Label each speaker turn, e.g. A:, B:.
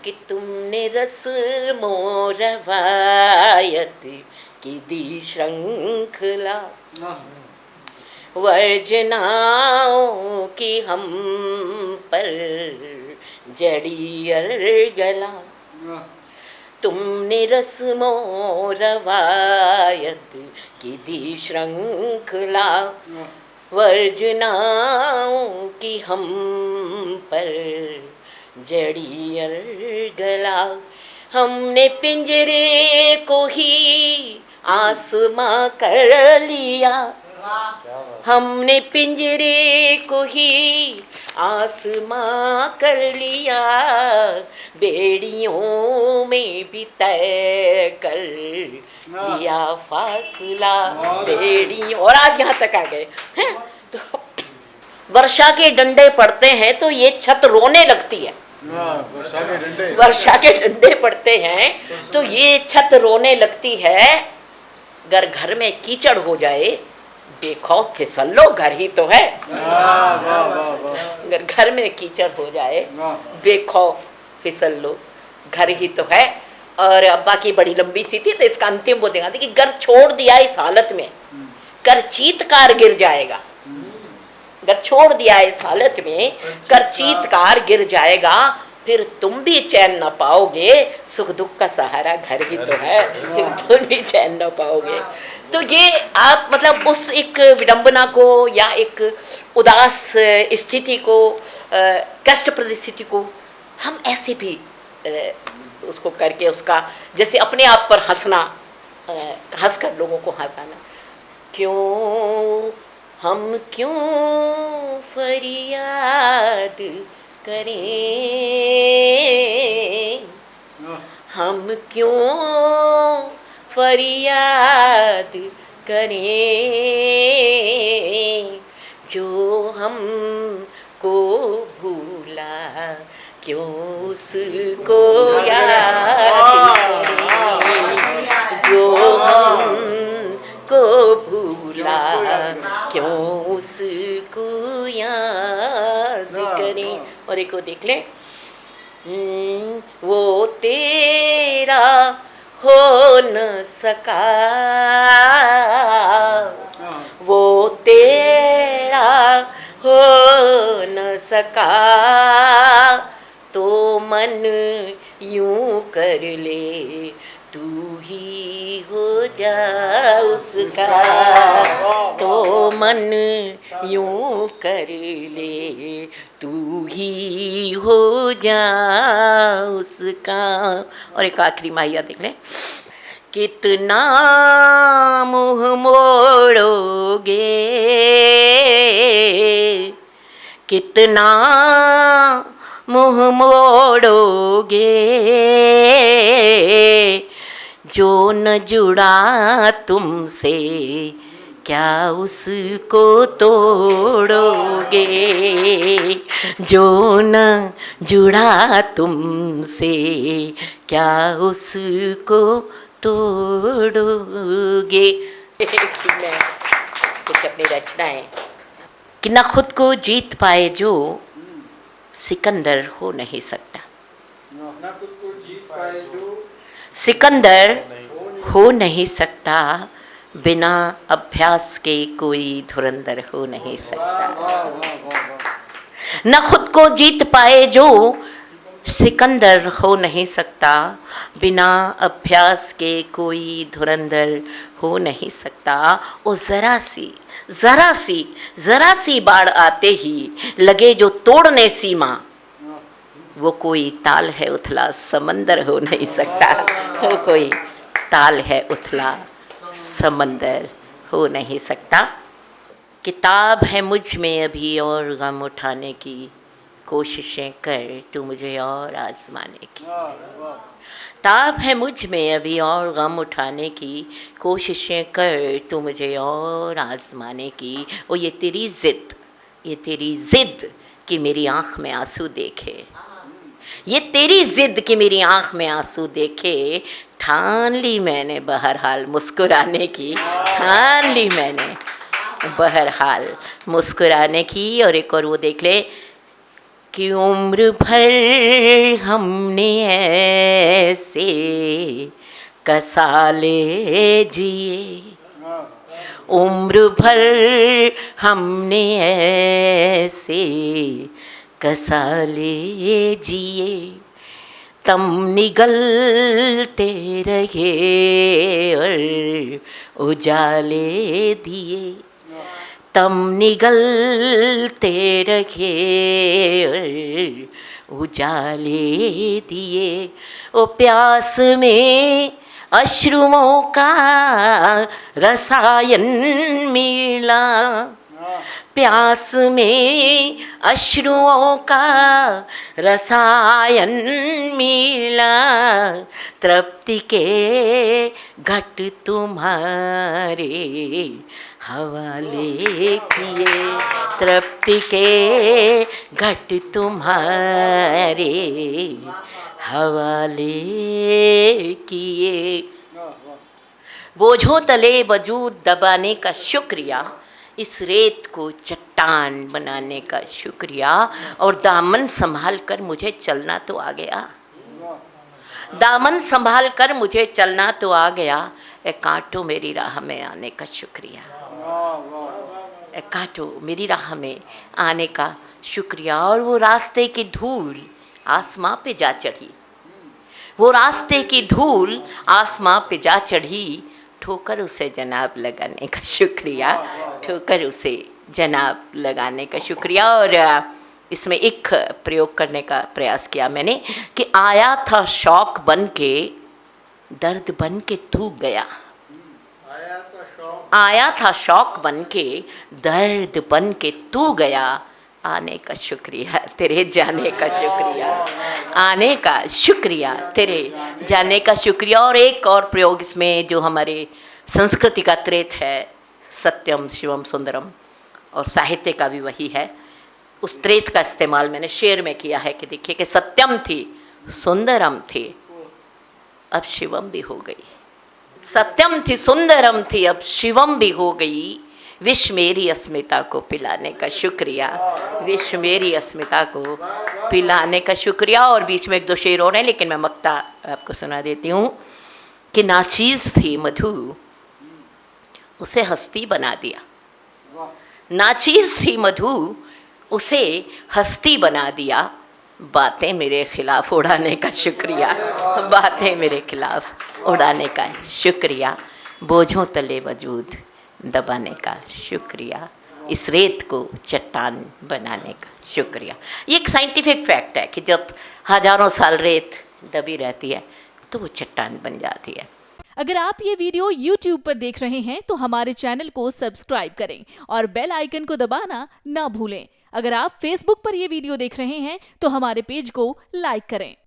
A: कि तुमने रस मोरवायत की दी श्रृंखला, वर्जनाओं की हम पर जड़ी अर्गला। तुमने रस्मो रवायत की दी श्रृंखला, वर्जनाओं की हम पर जड़ी अर्गला। हमने पिंजरे को ही आसमां कर लिया, हमने पिंजरे को ही आसमां कर लिया, बेड़ियों में भी तय कर लिया फासला। बेड़ियों, और आज यहाँ तक आ गए हैं। तो वर्षा के डंडे पड़ते हैं तो ये छत रोने लगती है। वर्षा के डंडे पड़ते हैं तो ये छत रोने लगती है। अगर घर में कीचड़ हो जाए, देखो फिसल लो, घर ही तो है। अगर घर में कीचड़ हो जाए, बेखौफ फिसल लो, घर ही तो है। और अब्बा की बड़ी लंबी सी थी तो इसका अंतिम वो देखा था कि घर छोड़ दिया इस हालत में, कर चीतकार गिर जाएगा। घर छोड़ दिया इस हालत में, कर चीतकार गिर जाएगा, फिर तुम भी चैन न पाओगे। सुख दुख का सहारा घर ही तो है, फिर तुम भी चैन न पाओगे। तो ये आप मतलब उस एक विडंबना को या एक उदास स्थिति को, कष्टप्रद स्थिति को हम ऐसे भी उसको करके उसका जैसे अपने आप पर हंसना, हंसकर लोगों को हंसाना। हम क्यों फरियाद करें, हम क्यों फरियाद करें, जो हमको भूला क्यों उसको याद करें, जो हमको भूला क्यों उसको याद करें। और एक को देख लें, वो तेरा हो न सका, वो तेरा हो न सका, तो मन यूं कर ले तू ही हो जा उसका, तो मन यूं कर ले तू ही हो जा उसका। और एक आखिरी माहिया देख लें, कितना मुँह मोड़ोगे, कितना मुँह मोड़ोगे, जो न जुड़ा तुमसे क्या उसको तोड़ोगे, जो न जुड़ा तुमसे क्या उसको तोड़ोगे। कुछ अपनी रचनाएं कि न खुद को जीत पाए जो सिकंदर हो नहीं सकता, न खुद को जीत पाए जो सिकंदर हो नहीं सकता, बिना अभ्यास के कोई धुरंधर हो नहीं सकता। न खुद को जीत पाए जो सिकंदर हो नहीं सकता, बिना अभ्यास के कोई धुरंधर हो नहीं सकता। और जरा सी बाढ़ आते ही लगे जो तोड़ने सीमा, वो कोई ताल है उथला समंदर हो नहीं सकता, वो कोई ताल है उथला समंदर हो नहीं सकता। किताब है मुझ में अभी और गम उठाने की, कोशिशें कर तू मुझे और आजमाने की। ताब है मुझ में अभी और गम उठाने की, कोशिशें कर तू मुझे और आजमाने की। ओ ये तेरी ज़िद कि मेरी आँख में आंसू देखे, ये तेरी ज़िद कि मेरी आँख में आंसू देखे। ठान ली मैंने बहरहाल मुस्कुराने की, ठान ली मैंने बहरहाल मुस्कुराने की। और एक और वो देख ले कि उम्र भर हमने ऐसे कसाले जिए, उम्र भर हमने ऐसे कसाले जिए, तम निगलते रहे और उजाले दिए, तम निगलते रहे और उजाले दिए। ओ प्यास में अश्रुओं का रसायन मिला, प्यास में अश्रुओं का रसायन मिला, तृप्ति के घट तुम्हारे हवाले किए, तृप्ति के घट तुम्हारे हवाले किए। बोझों तले वजूद दबाने का शुक्रिया, इस रेत को चट्टान बनाने का शुक्रिया, और दामन संभाल कर मुझे चलना तो आ गया, दामन संभाल कर मुझे चलना तो आ गया, ए कांटो मेरी राह में आने का शुक्रिया, ए कांटो मेरी राह में आने का शुक्रिया। और वो रास्ते की धूल आसमां पे जा चढ़ी, वो रास्ते की धूल आसमां पे जा चढ़ी, ठोकर उसे जनाब लगाने का शुक्रिया, ठोकर उसे जनाब लगाने का शुक्रिया। और इसमें एक प्रयोग करने का प्रयास किया मैंने कि आया था शौक बन के, दर्द बन के तू गया, आया था शौक बन के, दर्द बन के तू गया, आने का शुक्रिया तेरे जाने का शुक्रिया, आने का शुक्रिया तेरे जाने का शुक्रिया। और एक और प्रयोग इसमें जो हमारे संस्कृति का त्रेत है, सत्यम शिवम सुंदरम, और साहित्य का भी वही है, उस त्रेत का इस्तेमाल मैंने शेर में किया है कि देखिए कि सत्यम थी सुंदरम थी अब शिवम भी हो गई, सत्यम थी सुंदरम थी अब शिवम भी हो गई, विश्व मेरी अस्मिता को पिलाने का शुक्रिया, विश्व मेरी अस्मिता को पिलाने का शुक्रिया। और बीच में एक दो शेर और हैं, लेकिन मैं मक्ता आपको सुना देती हूँ कि नाचीज़ थी मधु उसे हस्ती बना दिया, नाचीज़ थी मधु उसे हस्ती बना दिया, बातें मेरे खिलाफ उड़ाने का शुक्रिया, बातें मेरे खिलाफ उड़ाने का शुक्रिया, बोझों तले वजूद दबाने का शुक्रिया, इस रेत को चट्टान बनाने का शुक्रिया। ये एक साइंटिफिक फैक्ट है कि जब हजारों साल रेत दबी रहती है तो वो चट्टान बन जाती है।
B: अगर आप ये वीडियो YouTube पर देख रहे हैं तो हमारे चैनल को सब्सक्राइब करें और बेल आइकन को दबाना ना भूलें। अगर आप Facebook पर ये वीडियो देख रहे हैं तो हमारे पेज को लाइक करें।